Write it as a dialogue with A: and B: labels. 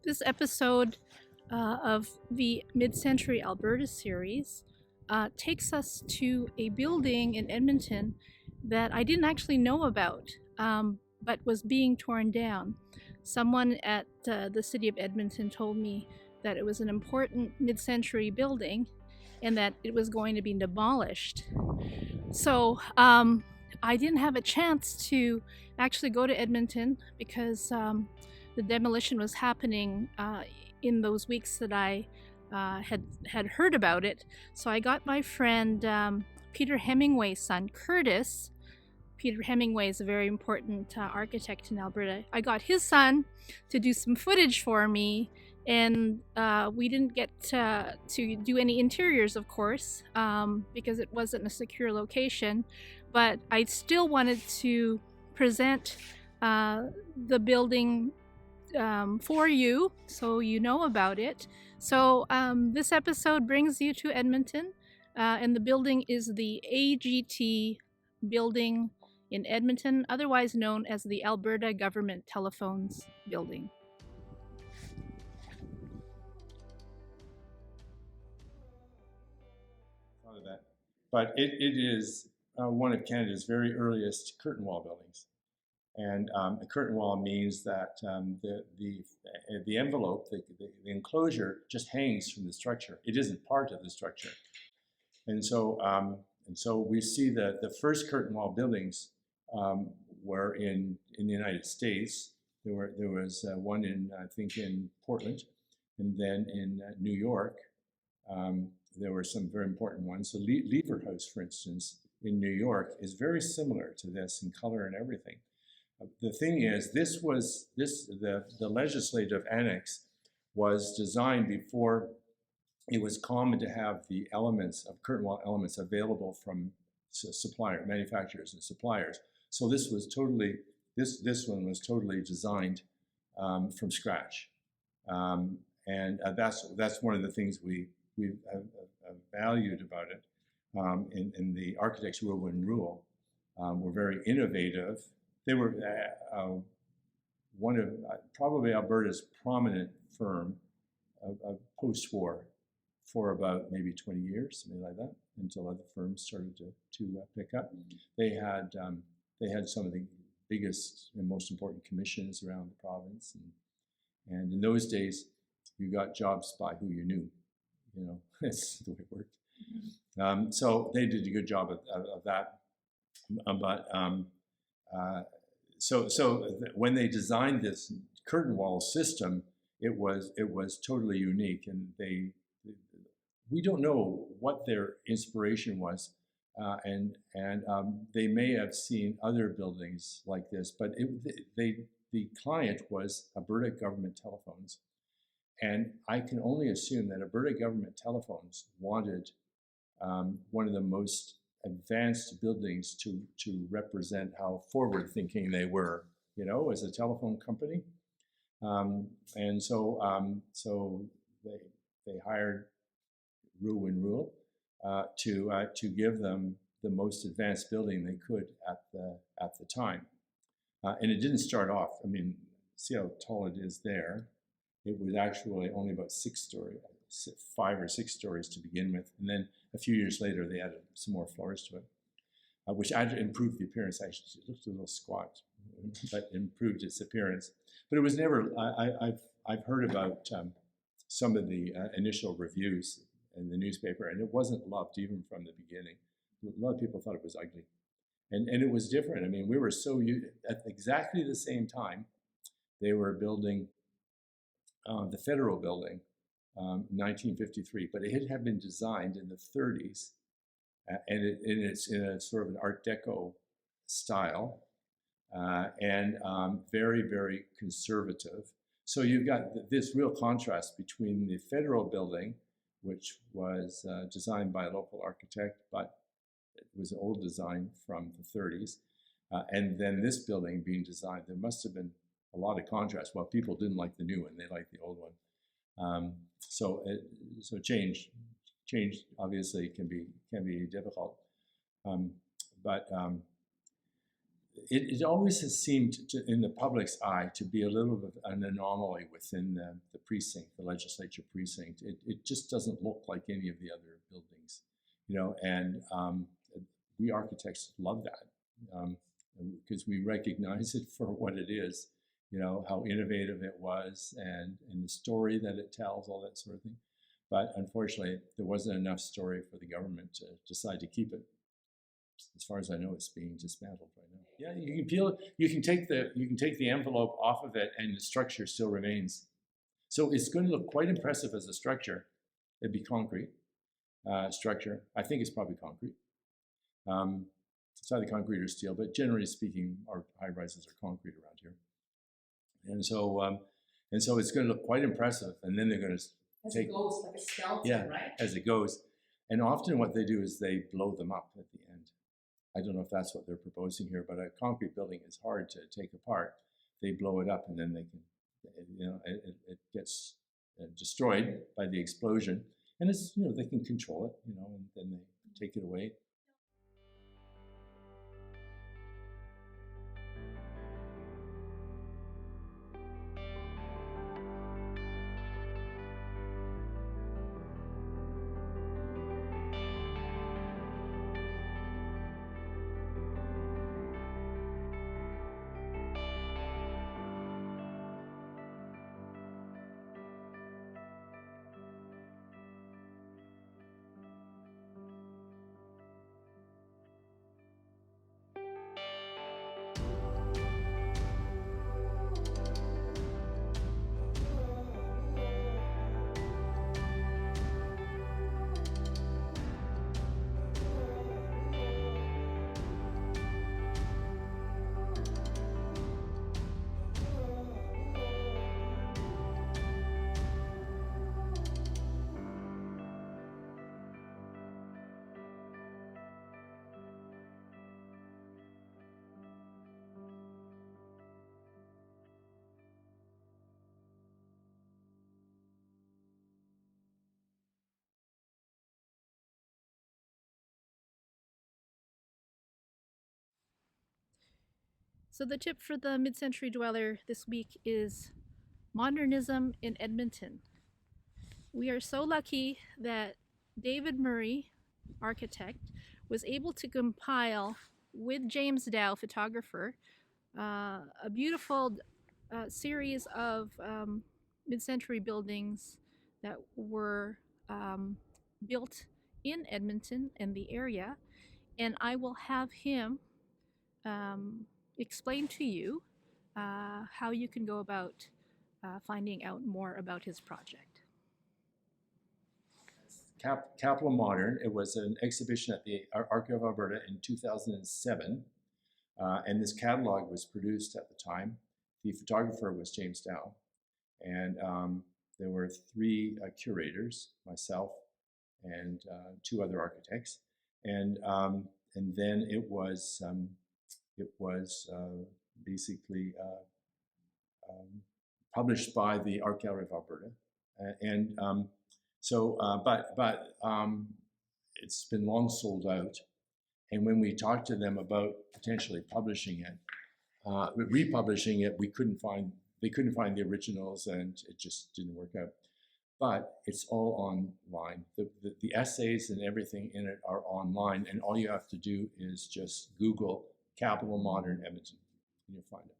A: This episode of the Mid-Century Alberta series takes us to a building in Edmonton that I didn't actually know about, but was being torn down. Someone at the City of Edmonton told me that it was an important mid-century building and that it was going to be demolished. So I didn't have a chance to actually go to Edmonton because the demolition was happening in those weeks that I had heard about it. So I got my friend Peter Hemingway's son, Curtis. Peter Hemingway is a very important architect in Alberta. I got his son to do some footage for me, and we didn't get to do any interiors, of course, because it wasn't a secure location. But I still wanted to present the building for you, so you know about it. So this episode brings you to Edmonton, and the building is the AGT Building in Edmonton, otherwise known as the Alberta Government Telephones Building.
B: Thought of that. But it is one of Canada's very earliest curtain wall buildings. And a curtain wall means that the envelope, the enclosure, just hangs from the structure. It isn't part of the structure. And so we see that the first curtain wall buildings were in the United States. There was one I think in Portland, and then in New York. There were some very important ones. So Lever House, for instance, in New York is very similar to this in color and everything. The thing is, the legislative annex was designed before it was common to have the elements of curtain wall elements available from manufacturers and suppliers. So this one was totally designed from scratch, and that's one of the things we valued about it. In the architects' rule and rule were very innovative. They were one of probably Alberta's prominent firm of post-war for about maybe 20 years, something like that, until other firms started to pick up. They had some of the biggest and most important commissions around the province, and in those days, you got jobs by who you knew. You know, that's the way it worked. So they did a good job of that, but. So when they designed this curtain wall system, it was totally unique, and we don't know what their inspiration was, and they may have seen other buildings like this, but the client was Alberta Government Telephones, and I can only assume that Alberta Government Telephones wanted one of the most advanced buildings to represent how forward-thinking they were, you know, as a telephone company, and so they hired Rule and Rule to give them the most advanced building they could at the time, and it didn't start off. I mean, see how tall it is there. It was actually only about 5 or 6 stories to begin with, and then a few years later they added some more floors to it, which improved the appearance. Actually, it looked a little squat, but improved its appearance. But it was never. I've heard about some of the initial reviews in the newspaper, and it wasn't loved even from the beginning. A lot of people thought it was ugly, and it was different. I mean, we were at exactly the same time they were building the federal building. 1953, but it had been designed in the 30s, and it's in a sort of an Art Deco style, and very, very conservative. So you've got this real contrast between the federal building, which was designed by a local architect, but it was an old design from the 30s, and then this building being designed. There must have been a lot of contrast. Well, people didn't like the new one; they liked the old one. So change obviously can be difficult, but it always has seemed in the public's eye to be a little bit of an anomaly within the precinct, the legislature precinct. It just doesn't look like any of the other buildings, you know, and we architects love that because we recognize it for what it is, you know, how innovative it was and the story that it tells, all that sort of thing. But unfortunately, there wasn't enough story for the government to decide to keep it. As far as I know, it's being dismantled right now. Yeah, you can peel it. You can take the envelope off of it, and the structure still remains. So it's going to look quite impressive as a structure. It'd be concrete structure. I think it's probably concrete. It's either concrete or steel, but generally speaking, our high rises are concrete around here. And so it's going to look quite impressive. And then they're going to take,
C: it goes, like a skeleton, right?
B: As it goes. And often what they do is they blow them up at the end. I don't know if that's what they're proposing here, but a concrete building is hard to take apart. They blow it up and then they can, you know, it gets destroyed by the explosion. And it's, you know, they can control it, you know, and then they take it away.
A: So the tip for the mid-century dweller this week is modernism in Edmonton. We are so lucky that David Murray, architect, was able to compile with James Dow, photographer, a beautiful series of mid-century buildings that were built in Edmonton and the area. And I will have him explain to you how you can go about finding out more about his project.
B: Capital Modern. It was an exhibition at the Archive of Alberta in 2007, and this catalog was produced at the time. The photographer was James Dow, and there were 3 curators, myself and 2 other architects, and then it was basically published by the Archive of Alberta, but it's been long sold out. And when we talked to them about potentially publishing it, republishing it, they couldn't find the originals, and it just didn't work out. But it's all online. The essays and everything in it are online, and all you have to do is just Google Capital Modern Edmonton, and you'll find it.